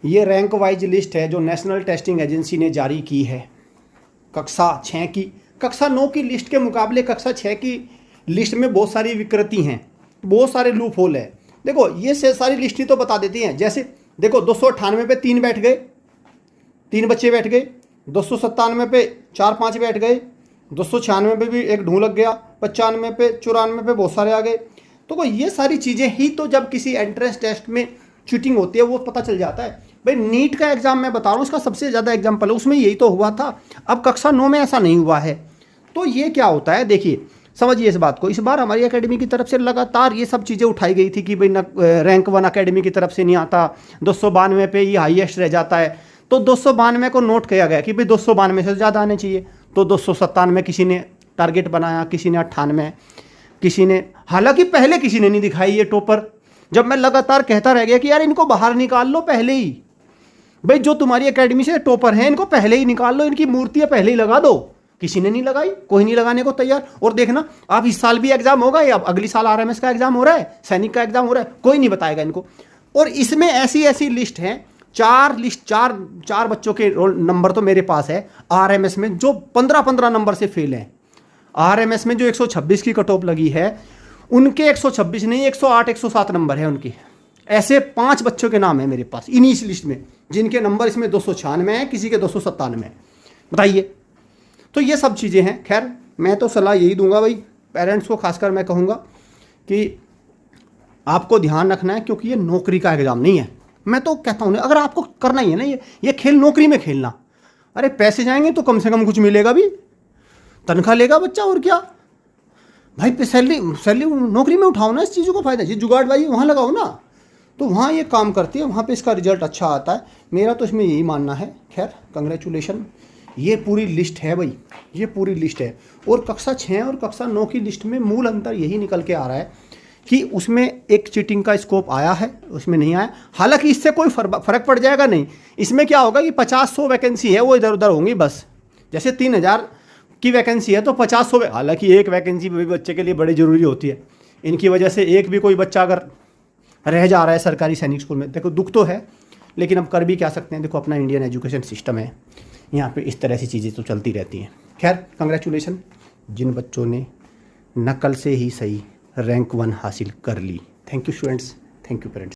ये rank wise list है जो नेशनल टेस्टिंग एजेंसी ने जारी की है। कक्षा 6 की, कक्षा 9 की लिस्ट के मुकाबले कक्षा 6 की लिस्ट में बहुत सारी विकृति हैं, बहुत सारे लूप होल है। देखो ये से सारी लिस्ट ही तो बता देती हैं। जैसे देखो 298 पे 3 बैठ गए, 3 बच्चे बैठ गए, 297 पे 4-5 बैठ गए, 296 पे भी एक ढूं लग गया, 95 पे 94 पे बहुत सारे आ गए। तो ये सारी चीज़ें ही तो जब किसी एंट्रेंस टेस्ट में चीटिंग होती है वो पता चल जाता है। भाई नीट का एग्जाम मैं बता रहा हूँ, उसका सबसे ज़्यादा एग्जाम्पल है, उसमें यही तो हुआ था। अब कक्षा 9 में ऐसा नहीं हुआ है। तो ये क्या होता है, देखिए समझिए इस बात को। इस बार हमारी एकेडमी की तरफ से लगातार ये सब चीज़ें उठाई गई थी कि भाई रैंक 1 एकेडमी की तरफ से नहीं आता, 292 पे ये हाईएस्ट रह जाता है। तो 292 को नोट किया गया कि भाई 292 से ज़्यादा आने चाहिए। तो 297 किसी ने टारगेट बनाया, किसी ने 98, किसी ने, हालांकि पहले किसी ने नहीं दिखाई ये टॉपर। जब मैं लगातार कहता रह गया कि यार इनको बाहर निकाल लो पहले ही, भाई जो तुम्हारी एकेडमी से टॉपर हैं इनको पहले ही निकाल लो, इनकी मूर्तियाँ पहले ही लगा दो। किसी ने नहीं लगाई, कोई नहीं लगाने को तैयार। और देखना आप इस साल भी एग्जाम होगा या अगली साल आरएमएस का एग्जाम हो रहा है, सैनिक का एग्जाम हो रहा है, कोई नहीं बताएगा इनको। और इसमें ऐसी ऐसी लिस्ट है, चार बच्चों के रोल नंबर तो मेरे पास है आरएमएस में जो 15-15 नंबर से फेल हैं। आरएमएस में जो 126 की कट ऑफ लगी है उनके 126 नहीं 108-107 नंबर है उनके। ऐसे 5 बच्चों के नाम है मेरे पास इन्हीं इस लिस्ट में जिनके नंबर इसमें 296 है, किसी के 297 है। बताइए, तो ये सब चीज़ें हैं। खैर मैं तो सलाह यही दूंगा भाई, पेरेंट्स को खासकर मैं कहूँगा कि आपको ध्यान रखना है, क्योंकि ये नौकरी का एग्ज़ाम नहीं है। मैं तो कहता हूँ अगर आपको करना ही है ना ये खेल नौकरी में खेलना, अरे पैसे जाएंगे तो कम से कम कुछ मिलेगा भी, तनख्वाह लेगा बच्चा, और क्या भाई। सैलरी नौकरी में उठाओ ना, इस चीज़ों को फ़ायदा। ये जुगाड़बाजी वहाँ लगाओ ना, तो वहाँ ये काम करती है, वहाँ पे इसका रिजल्ट अच्छा आता है। मेरा तो इसमें यही मानना है। खैर कंग्रेचुलेशन, ये पूरी लिस्ट है भाई, ये पूरी लिस्ट है। और कक्षा 6 और कक्षा 9 की लिस्ट में मूल अंतर यही निकल के आ रहा है कि उसमें एक चीटिंग का स्कोप आया है, उसमें नहीं आया। हालांकि इससे कोई फ़र्क पड़ जाएगा नहीं। इसमें क्या होगा कि 50-100 वैकेंसी है वो इधर उधर होंगी बस। जैसे 3000 की वैकेंसी है तो 50-100, हालांकि एक वैकेंसी भी बच्चे के लिए बड़ी ज़रूरी होती है। इनकी वजह से एक भी कोई बच्चा अगर रह जा रहा है सरकारी सैनिक स्कूल में, देखो दुख तो है, लेकिन अब कर भी क्या सकते हैं। देखो अपना इंडियन एजुकेशन सिस्टम है, यहाँ पे इस तरह से चीज़ें तो चलती रहती हैं। खैर कंग्रेचुलेशन जिन बच्चों ने नकल से ही सही रैंक 1 हासिल कर ली। Thank you students, thank you parents.